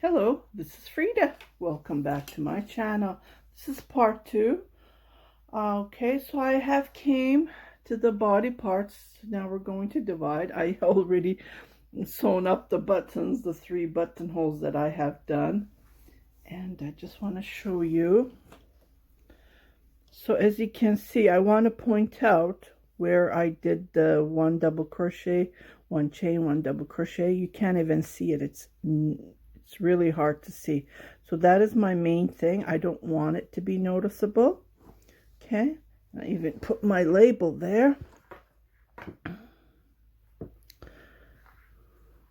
Hello, this is Frida. Welcome back to my channel. This is part 2. Okay, so I have came to the body parts. Now we're going to divide. I already sewn up the buttons, the 3 buttonholes that I have done. And I just want to show you. So as you can see, I want to point out where I did the 1 double crochet, 1 chain, 1 double crochet. You can't even see it. It's really hard to see. So that is my main thing. I don't want it to be noticeable. Okay, I even put my label there.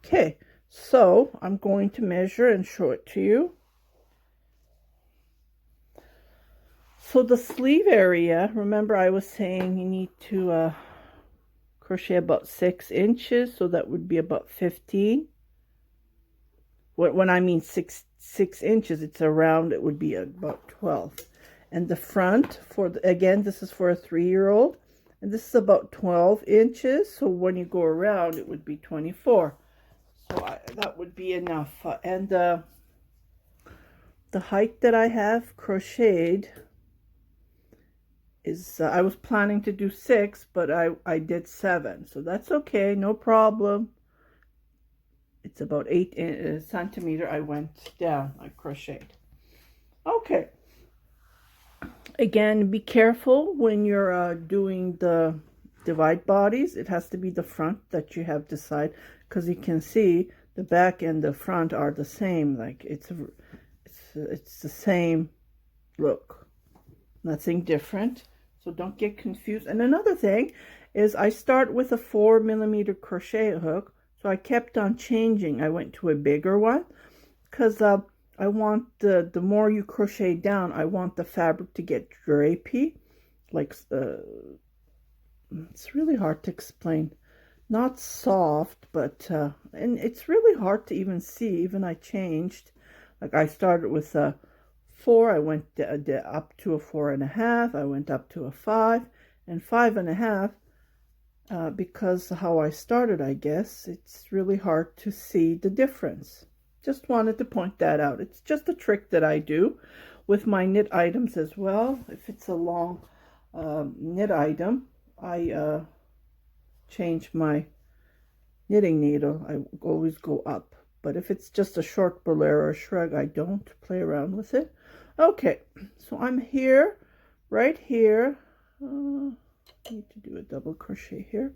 Okay, so I'm going to measure and show it to you. So the sleeve area, remember I was saying you need to crochet about 6 inches, so that would be about 15. When I mean 6 inches, it's around, it would be about 12. And the front, again, this is for a 3-year-old, and this is about 12 inches, so when you go around, it would be 24. So that would be enough. And the height that I have crocheted is, I was planning to do 6, but I did 7, so that's okay, no problem. It's about 8 centimeter. I went down, I crocheted. Okay. Again, be careful when you're doing the divide bodies. It has to be the front that you have to side, because you can see the back and the front are the same. Like it's the same look, nothing different. So don't get confused. And another thing is I start with a 4mm crochet hook. So I kept on changing. I went to a bigger one because I want the more you crochet down, I want the fabric to get drapey. Like, it's really hard to explain. Not soft, but, and it's really hard to even see. Even I changed. Like I started with a 4, I went up to a 4.5, I went up to a 5, and 5.5. Because how I started, I guess, it's really hard to see the difference. Just wanted to point that out. It's just a trick that I do with my knit items as well. If it's a long knit item, I change my knitting needle. I always go up. But if it's just a short bolero or shrug, I don't play around with it. Okay, so I'm here, right here. Need to do a double crochet here.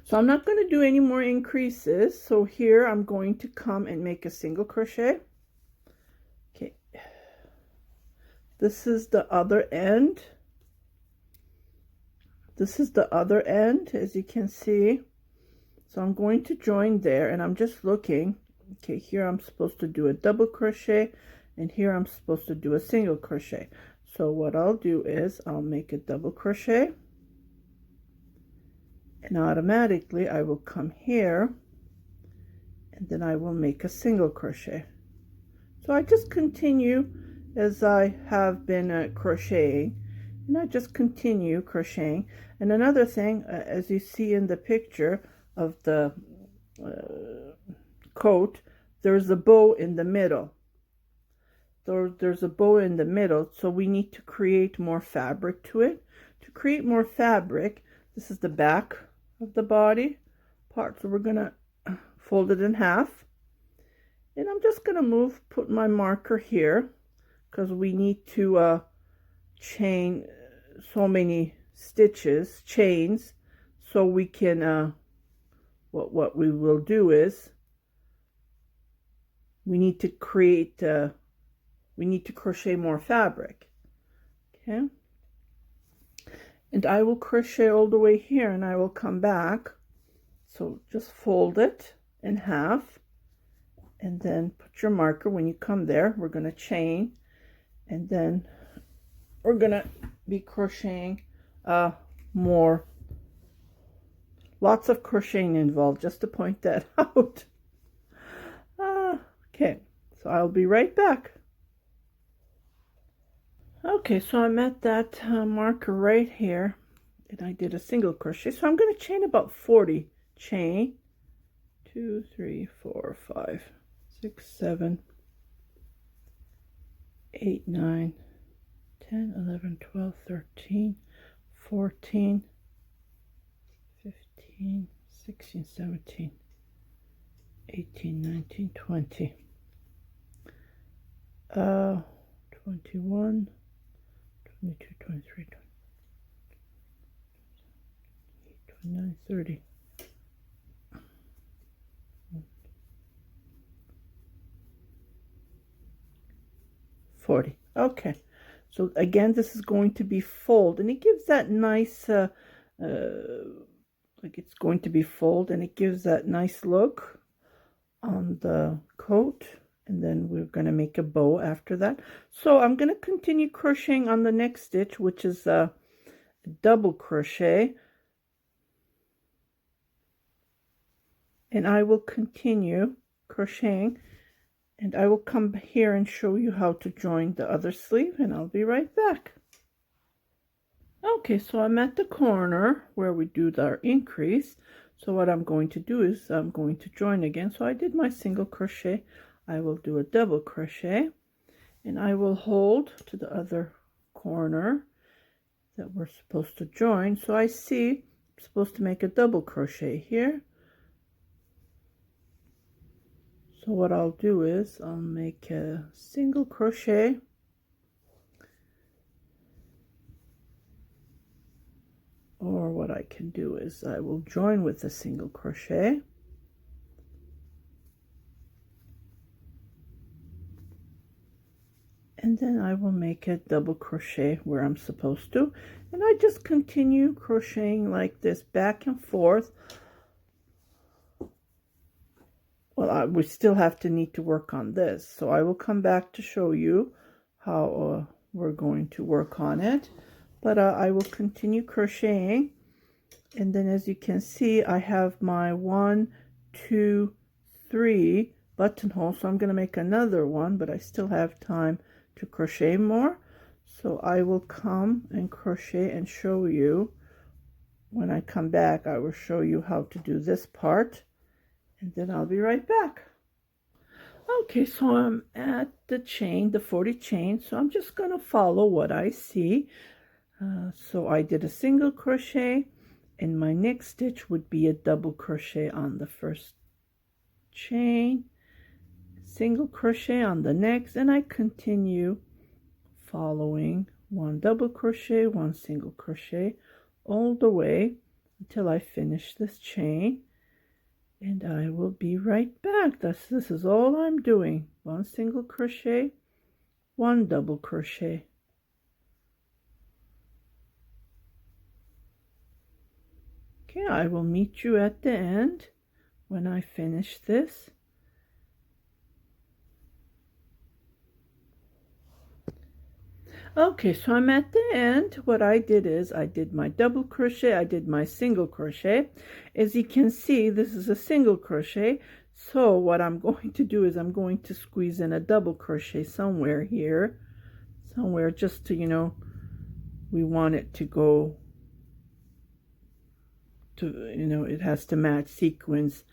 So I'm not going to do any more increases. So here I'm going to come and make a single crochet. Okay. This is the other end. This is the other end, as you can see. So I'm going to join there, and I'm just looking. Okay, here I'm supposed to do a double crochet, and here I'm supposed to do a single crochet. So what I'll do is I'll make a double crochet, and automatically I will come here, and then I will make a single crochet. So I just continue as I have been crocheting, and I just continue crocheting. And another thing, as you see in the picture of the coat, there's a bow in the middle. There's a bow in the middle, so we need to create more fabric to it. To create more fabric, this is the back of the body part, so we're gonna fold it in half, and I'm just gonna put my marker here, because we need to chain so many chains, so we can what we will do is we need to create we need to crochet more fabric. Okay, and I will crochet all the way here, and I will come back. So just fold it in half, and then put your marker. When you come there, we're going to chain, and then we're going to be crocheting more. Lots of crocheting involved, just to point that out. Okay, so I'll be right back. Okay, so I'm at that marker right here, and I did a single crochet. So I'm going to chain about 40. Chain 2, 3, 4, 5, 6, 7, 8, 9, 10, 11, 12, 13, 14, 15, 16, 17, 18, 19, 20, 21, 22, 23, 29, 30. 40. Okay, so again, this is going to be fold, and it gives that nice, like it's going to be fold, and it gives that nice look on the coat. And then we're going to make a bow after that. So I'm going to continue crocheting on the next stitch, which is a double crochet. And I will continue crocheting, and I will come here and show you how to join the other sleeve, and I'll be right back. Okay, so I'm at the corner where we do our increase. So what I'm going to do is I'm going to join again. So I did my single crochet. I will do a double crochet, and I will hold to the other corner that we're supposed to join. So I see I'm supposed to make a double crochet here. So what I'll do is I'll make a single crochet, or what I can do is I will join with a single crochet, and then I will make a double crochet where I'm supposed to, and I just continue crocheting like this back and forth. Well, we still need to work on this, so I will come back to show you how we're going to work on it. But I will continue crocheting, and then as you can see, I have my 1, 2, 3 buttonholes. So I'm going to make another one, but I still have time to crochet more. So I will come and crochet and show you. When I come back, I will show you how to do this part, and then I'll be right back. Okay, so I'm at the chain, the 40 chain, so I'm just going to follow what I see. So I did a single crochet, and my next stitch would be a double crochet on the first chain, single crochet on the next, and I continue following 1 double crochet, 1 single crochet all the way until I finish this chain. And I will be right back. This is all I'm doing. 1 single crochet, 1 double crochet. Okay, I will meet you at the end when I finish this. Okay, so I'm at the end. What I did is I did my double crochet, I did my single crochet. As you can see, this is a single crochet. So what I'm going to do is I'm going to squeeze in a double crochet somewhere here, somewhere, just to, you know, we want it to go to, you know, it has to match sequence.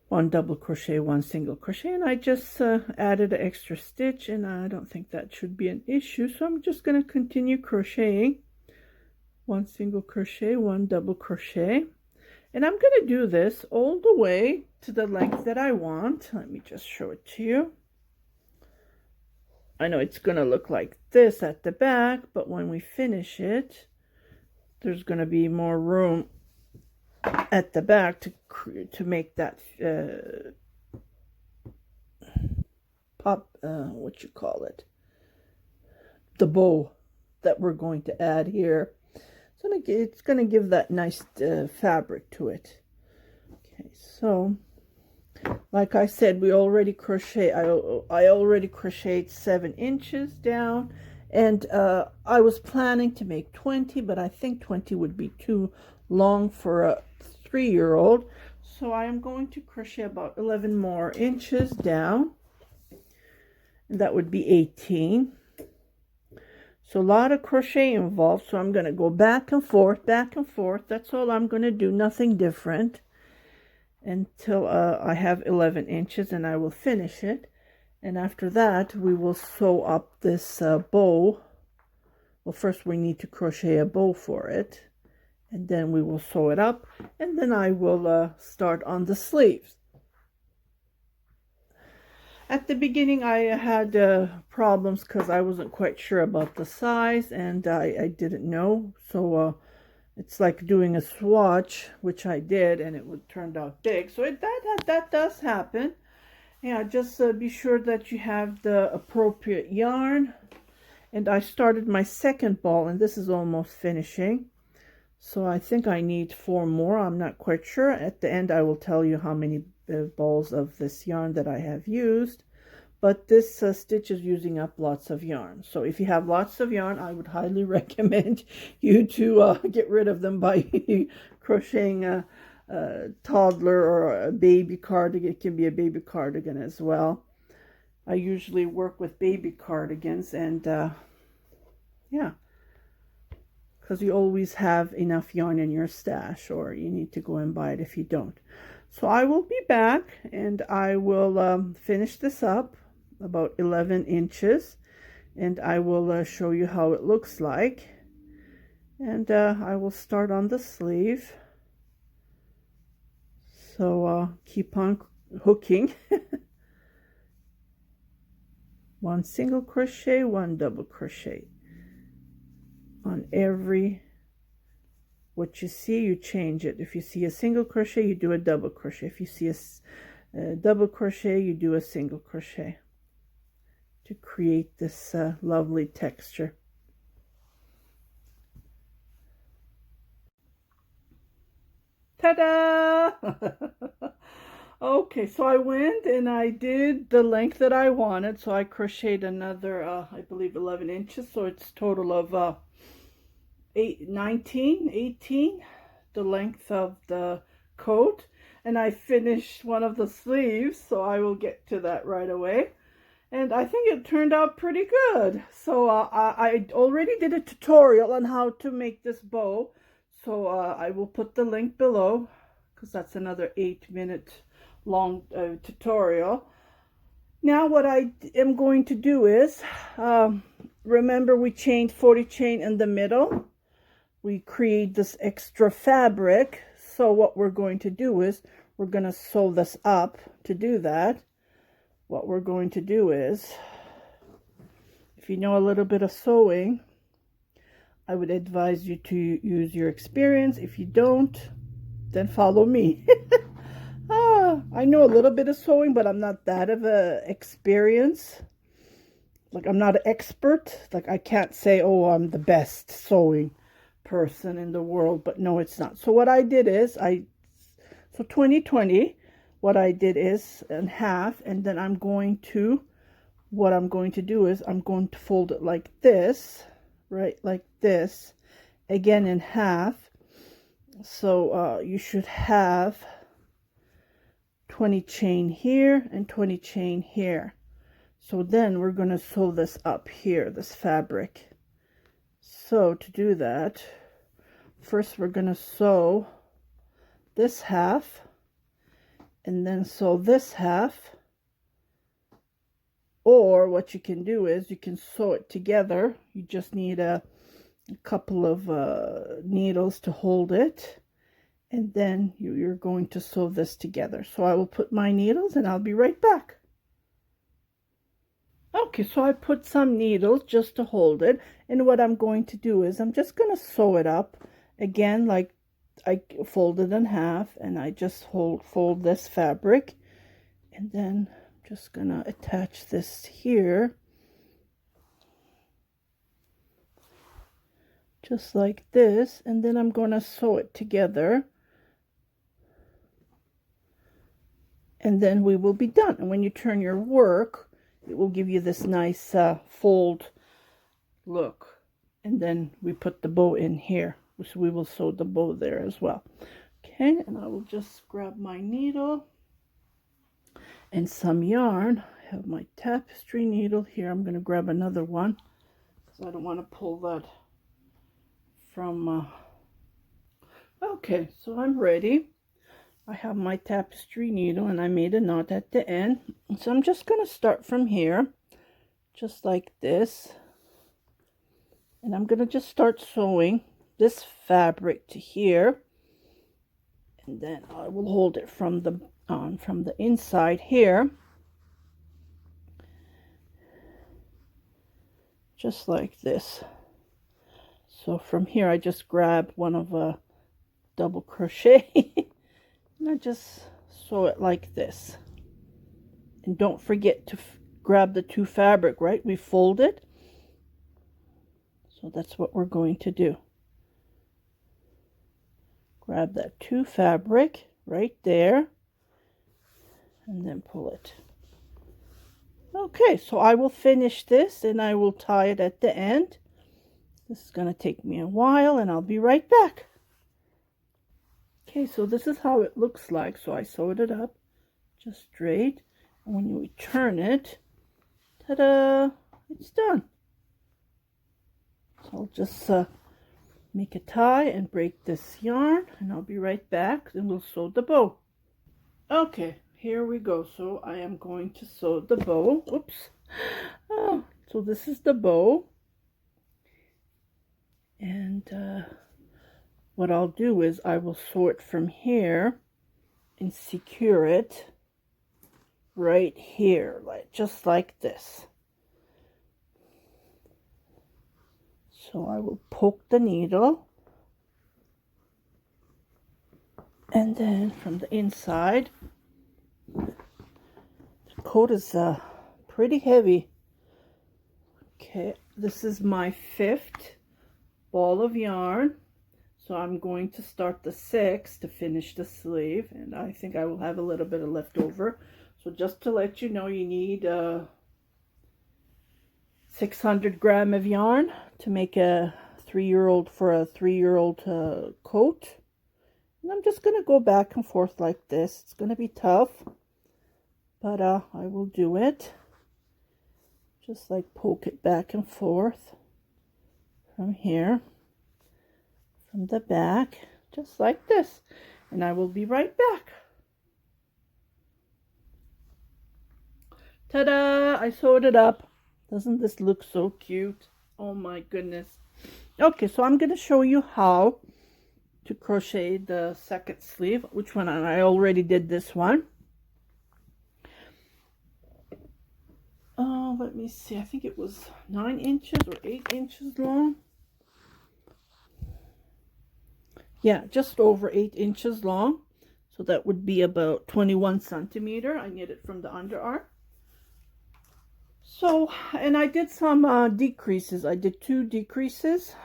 1 double crochet, 1 single crochet, and I just added an extra stitch, and I don't think that should be an issue, so I'm just going to continue crocheting. 1 single crochet, 1 double crochet, and I'm going to do this all the way to the length that I want. Let me just show it to you. I know it's going to look like this at the back, but when we finish it, there's going to be more room at the back to make that what you call it, the bow that we're going to add here. So it's going to give that nice fabric to it. Okay, so like I said, we already crochet. I already crocheted 7 inches down, and I was planning to make 20, but I think 20 would be too long for a 3-year-old, so I am going to crochet about 11 more inches down, and that would be 18. So a lot of crochet involved, so I'm going to go back and forth, back and forth. That's all I'm going to do, nothing different. until I have 11 inches, and I will finish it. And after that, we will sew up this bow. Well, first we need to crochet a bow for it, and then we will sew it up, and then I will start on the sleeves. At the beginning, I had problems because I wasn't quite sure about the size, and I didn't know. So it's like doing a swatch, which I did, and it turned out big. So that does happen. Yeah, just be sure that you have the appropriate yarn. And I started my second ball, and this is almost finishing. So I think I need 4 more. I'm not quite sure. At the end, I will tell you how many balls of this yarn that I have used. But this stitch is using up lots of yarn. So if you have lots of yarn, I would highly recommend you to get rid of them by crocheting a toddler or a baby cardigan. It can be a baby cardigan as well. I usually work with baby cardigans, and yeah, because you always have enough yarn in your stash, or you need to go and buy it if you don't. So I will be back, and I will finish this up about 11 inches, and I will show you how it looks like. And I will start on the sleeve. So keep on hooking. 1 single crochet, 1 double crochet on every, what you see, you change it. If you see a single crochet, you do a double crochet. If you see a double crochet, you do a single crochet to create this lovely texture. Ta-da! Okay, so I went and I did the length that I wanted. So I crocheted another, I believe 11 inches. So it's total of 18, the length of the coat. And I finished one of the sleeves, so I will get to that right away. And I think it turned out pretty good. So I already did a tutorial on how to make this bow. So I will put the link below, because that's another 8-minute long tutorial. Now what I am going to do is, remember we chained 40 chain in the middle. We create this extra fabric. So what we're going to do is, we're going to sew this up. To do that, what we're going to do is, if you know a little bit of sewing, I would advise you to use your experience. If you don't, then follow me. I know a little bit of sewing, but I'm not that of a experience. Like, I'm not an expert. Like, I can't say, oh, I'm the best sewing person in the world, but no, it's not. So what I did is, so 2020, what I did is in half, and then what I'm going to do is, I'm going to fold it like this, right, like this, again in half. So you should have 20 chain here and 20 chain here. So then we're going to sew this up here, this fabric. So to do that, first we're going to sew this half, and then sew this half. Or what you can do is, you can sew it together. You just need a couple of needles to hold it, and then you're going to sew this together. So I will put my needles, and I'll be right back. Okay, so I put some needles just to hold it, and what I'm going to do is, I'm just going to sew it up again, like I fold it in half, and I just fold this fabric, and then I'm just gonna attach this here, just like this, and then I'm going to sew it together, and then we will be done. And when you turn your work, it will give you this nice fold look. And then we put the bow in here, so we will sew the bow there as well. Okay, and I will just grab my needle and some yarn. I have my tapestry needle here. I'm going to grab another one, because I don't want to pull that from okay, so I'm ready. I have my tapestry needle and I made a knot at the end. So I'm just going to start from here, just like this. And I'm going to just start sewing this fabric to here. And then I will hold it from the inside here. Just like this. So from here I just grab one of a double crochet and I just sew it like this. And don't forget to grab the two fabric, right? We fold it. So that's what we're going to do. Grab that two fabric right there and then pull it. Okay, so I will finish this and I will tie it at the end. This is going to take me a while and I'll be right back. Okay, so this is how it looks like. So I sewed it up just straight. And when you turn it, ta-da, it's done. So I'll just make a tie and break this yarn and I'll be right back and we'll sew the bow. Okay, here we go. So I am going to sew the bow. Oops. Oh, so this is the bow. And what I'll do is I will sew it from here and secure it right here, just like this. So I will poke the needle and then from the inside, the coat is pretty heavy. Okay, this is my 5th ball of yarn. So I'm going to start the 6th to finish the sleeve, and I think I will have a little bit of leftover. So just to let you know, you need 600 grams of yarn to make a 3-year-old for a 3-year-old coat. And I'm just going to go back and forth like this. It's going to be tough, but I will do it. Just like poke it back and forth from here, from the back, just like this. And I will be right back. Ta-da! I sewed it up. Doesn't this look so cute? Oh my goodness. Okay, so I'm going to show you how to crochet the 2nd sleeve. Which one? I already did this one. Oh, let me see. I think it was 9 inches or 8 inches long. Yeah, just over 8 inches long. So that would be about 21 centimeter. I knit it from the underarm. So, and I did some decreases. I did 2 decreases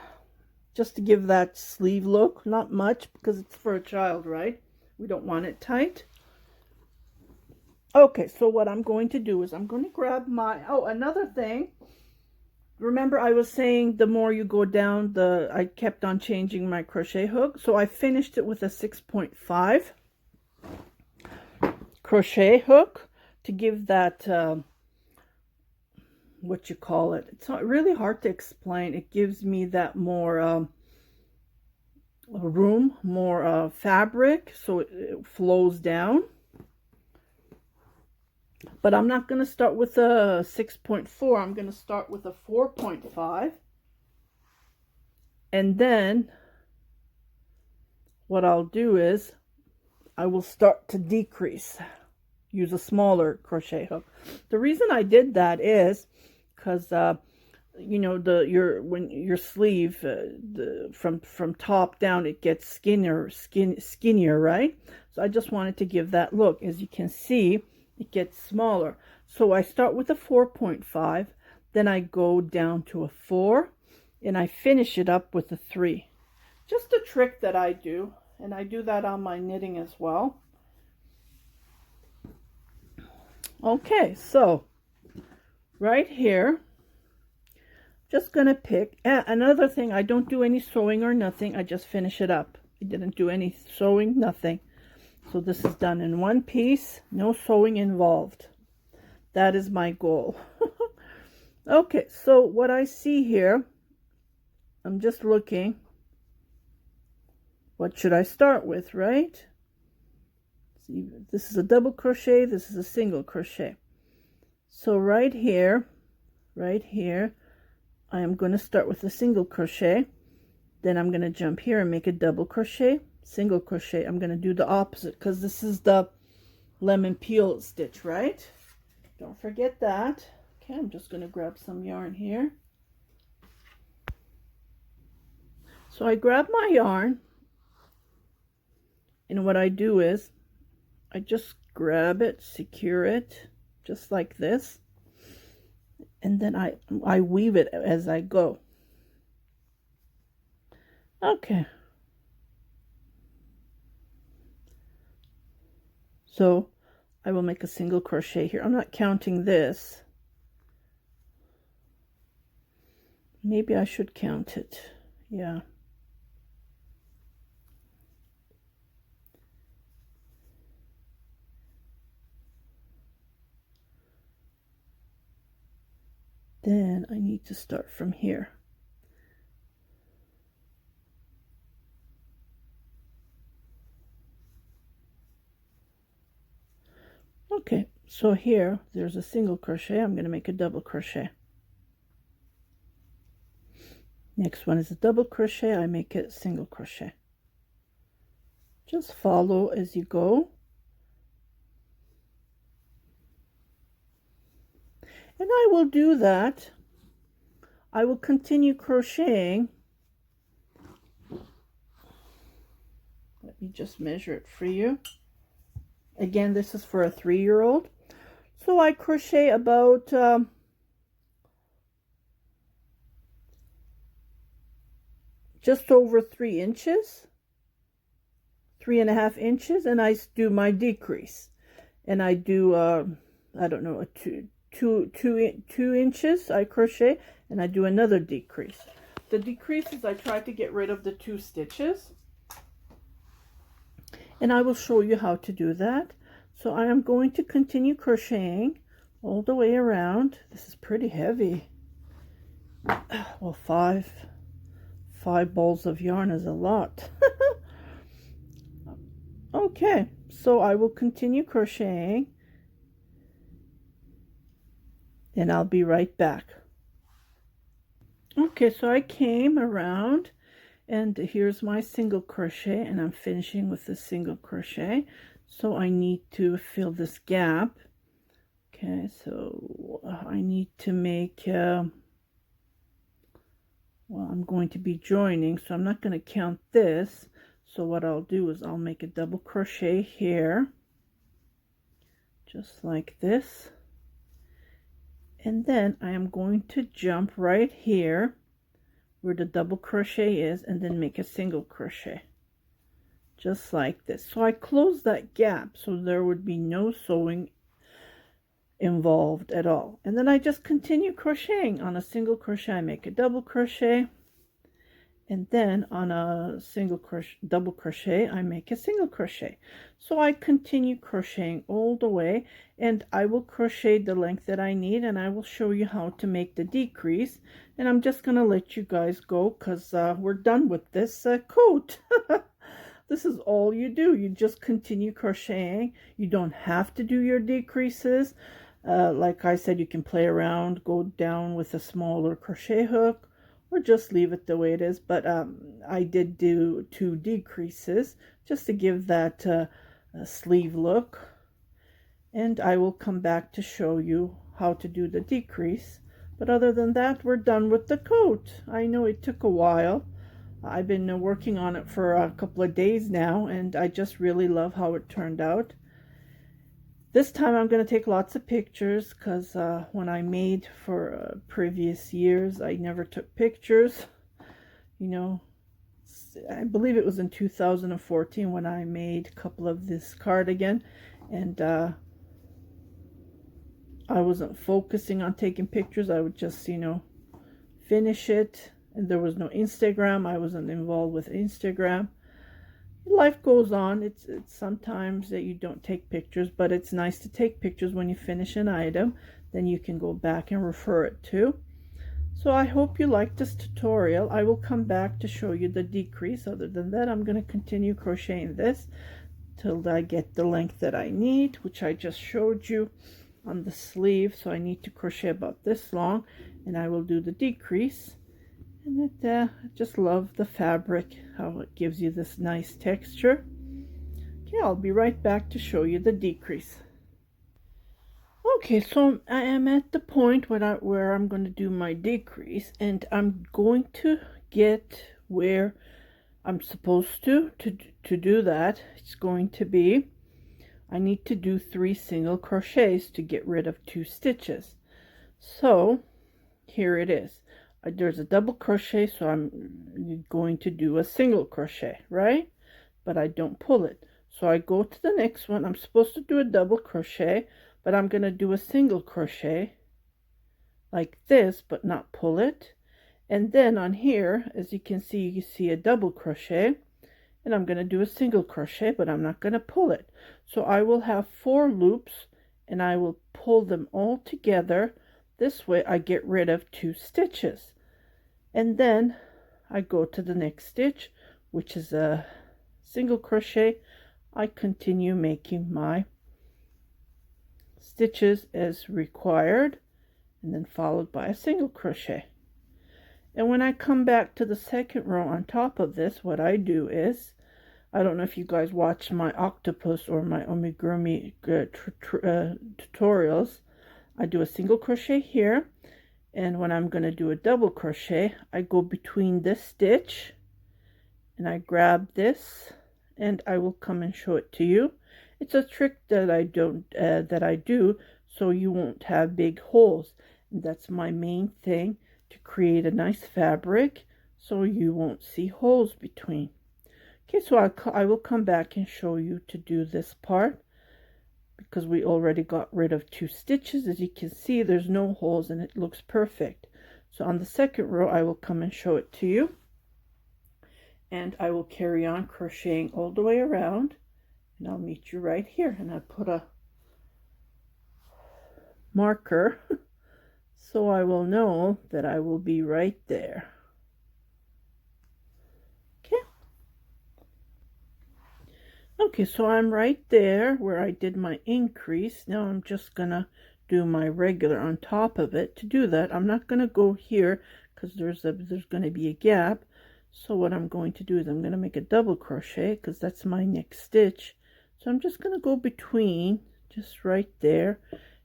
just to give that sleeve look. Not much because it's for a child, right? We don't want it tight. Okay, so what I'm going to do is I'm going to grab my, oh, another thing. Remember I was saying the more you go down, I kept on changing my crochet hook. So I finished it with a 6.5 crochet hook to give that, what you call it. It's not really hard to explain. It gives me that more room, more fabric, so it flows down. But I'm not going to start with a 6.4. I'm going to start with a 4.5. And then what I'll do is I will start to decrease. Use a smaller crochet hook. The reason I did that is because you know, when your sleeve from top down, it gets skinnier, right? So I just wanted to give that look. As you can see, it gets smaller. So I start with a 4.5, then I go down to a 4, and I finish it up with a 3. Just a trick that I do, and I do that on my knitting as well. Okay, so right here, just gonna pick another thing. I don't do any sewing or nothing. I just finish it up. I didn't do any sewing, nothing. So this is done in one piece, no sewing involved. That is my goal. Okay, so what I see here, I'm just looking. What should I start with, right? See, this is a double crochet, this is a single crochet. So right here, I am going to start with a single crochet. Then I'm going to jump here and make a double crochet, single crochet. I'm going to do the opposite because this is the lemon peel stitch, right? Don't forget that. Okay, I'm just going to grab some yarn here. So I grab my yarn, and what I do is I just grab it, secure it, just like this, and then I weave it as I go. Okay. So I will make a single crochet here. I'm not counting this. Maybe I should count it. Yeah. Then I need to start from here. Okay, so here there's a single crochet. I'm going to make a double crochet. Next one is a double crochet. I make a single crochet. Just follow as you go. And I will do that. I will continue crocheting. Let me just measure it for you. Again, this is for a 3-year-old. So I crochet about just over 3 inches, 3.5 inches, and I do my decrease. And I do, I don't know, a 2 inches I crochet, and I do another decrease. The decrease is I try to get rid of the 2 stitches, and I will show you how to do that. So I am going to continue crocheting all the way around. This is pretty heavy. Well, five balls of yarn is a lot. Okay, so I will continue crocheting, and I'll be right back. Okay, so I came around, and here's my single crochet, and I'm finishing with the single crochet. So I need to fill this gap. Okay, so I need to make well, I'm going to be joining, so I'm not going to count this. So what I'll do is I'll make a double crochet here, just like this, and then I am going to jump right here where the double crochet is, and then make a single crochet, just like this. So I close that gap so there would be no sewing involved at all, and then I just continue crocheting. On a single crochet I make a double crochet, and then on a single crochet, double crochet, I make a single crochet. So I continue crocheting all the way, and I will crochet the length that I need, and I will show you how to make the decrease. And I'm just gonna let you guys go because we're done with this coat. This is all you do. You just continue crocheting. You don't have to do your decreases. Like I said, you can play around, go down with a smaller crochet hook, or just leave it the way it is. But I did do 2 decreases just to give that sleeve look, and I will come back to show you how to do the decrease. But other than that, we're done with the coat. I know it took a while. I've been working on it for a couple of days now, and I just really love how it turned out. This time I'm going to take lots of pictures because when I made for previous years, I never took pictures. You know, I believe it was in 2014 when I made a couple of this cardigan, and I wasn't focusing on taking pictures. I would just, you know, finish it, and there was no Instagram. I wasn't involved with Instagram. Life goes on. It's sometimes that you don't take pictures, but it's nice to take pictures when you finish an item. Then you can go back and refer it to. So I hope you liked this tutorial. I will come back to show you the decrease. Other than that, I'm going to continue crocheting this. till I get the length that I need, which I just showed you on the sleeve. So I need to crochet about this long, and I will do the decrease. And I just love the fabric, how it gives you this nice texture. Okay, I'll be right back to show you the decrease. Okay, so I am at the point where I'm going to do my decrease, and I'm going to get where I'm supposed to do that. It's going to be, I need to do 3 single crochets to get rid of 2 stitches. So here it is. There's a double crochet, so I'm going to do a single crochet, right? But I don't pull it. So I go to the next one. I'm supposed to do a double crochet, but I'm going to do a single crochet like this, but not pull it. And then on here, as you can see, you see a double crochet, and I'm going to do a single crochet, but I'm not going to pull it. So I will have 4 loops, and I will pull them all together. This way I get rid of 2 stitches. And then I go to the next stitch, which is a single crochet. I continue making my stitches as required, and then followed by a single crochet. And when I come back to the second row on top of this, what I do is, I don't know if you guys watch my octopus or my amigurumi tutorials. I do a single crochet here, and when I'm going to do a double crochet, I go between this stitch and I grab this, and I will come and show it to you. It's a trick that I do so you won't have big holes, and that's my main thing, to create a nice fabric so you won't see holes between. Okay, so I will come back and show you to do this part, because we already got rid of 2 stitches. As you can see, there's no holes and it looks perfect. So on the second row, I will come and show it to you, and I will carry on crocheting all the way around, and I'll meet you right here. And I put a marker so I will know that I will be right there. Okay, so I'm right there where I did my increase. Now I'm just gonna do my regular on top of it. To do that, I'm not gonna go here because there's gonna be a gap. So what I'm going to do is I'm gonna make a double crochet, because that's my next stitch. So I'm just gonna go between, just right there,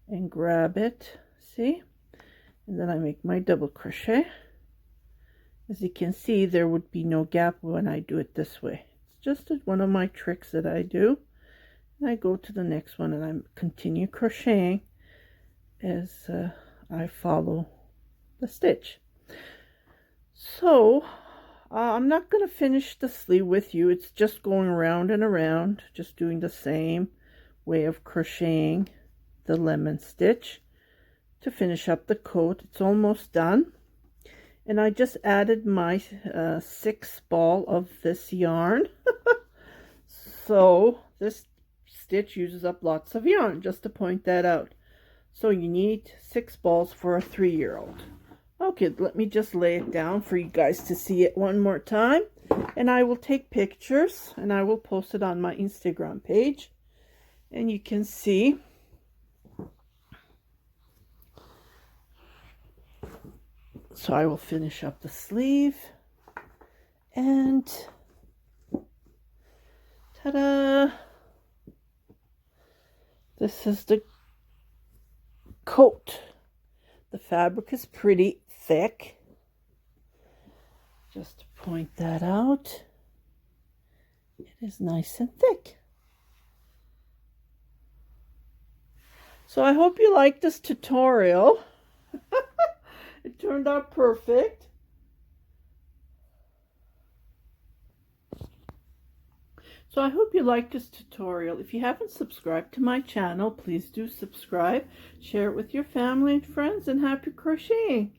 and grab it. See? And then I make my double crochet. As you can see, there would be no gap when I do it this way. Just one of my tricks that I do. And I go to the next one, and I continue crocheting as I follow the stitch. So I'm not going to finish the sleeve with you. It's just going around and around, just doing the same way of crocheting the lemon stitch to finish up the coat. It's almost done. And I just added my 6th ball of this yarn. So this stitch uses up lots of yarn, just to point that out. So you need 6 balls for a 3-year-old. Okay, let me just lay it down for you guys to see it one more time. And I will take pictures, and I will post it on my Instagram page. And you can see. So I will finish up the sleeve, and ta-da! This is the coat. The fabric is pretty thick. Just to point that out, it is nice and thick. So I hope you like this tutorial. It turned out perfect. So I hope you liked this tutorial. If you haven't subscribed to my channel, please do subscribe. Share it with your family and friends, and happy crocheting.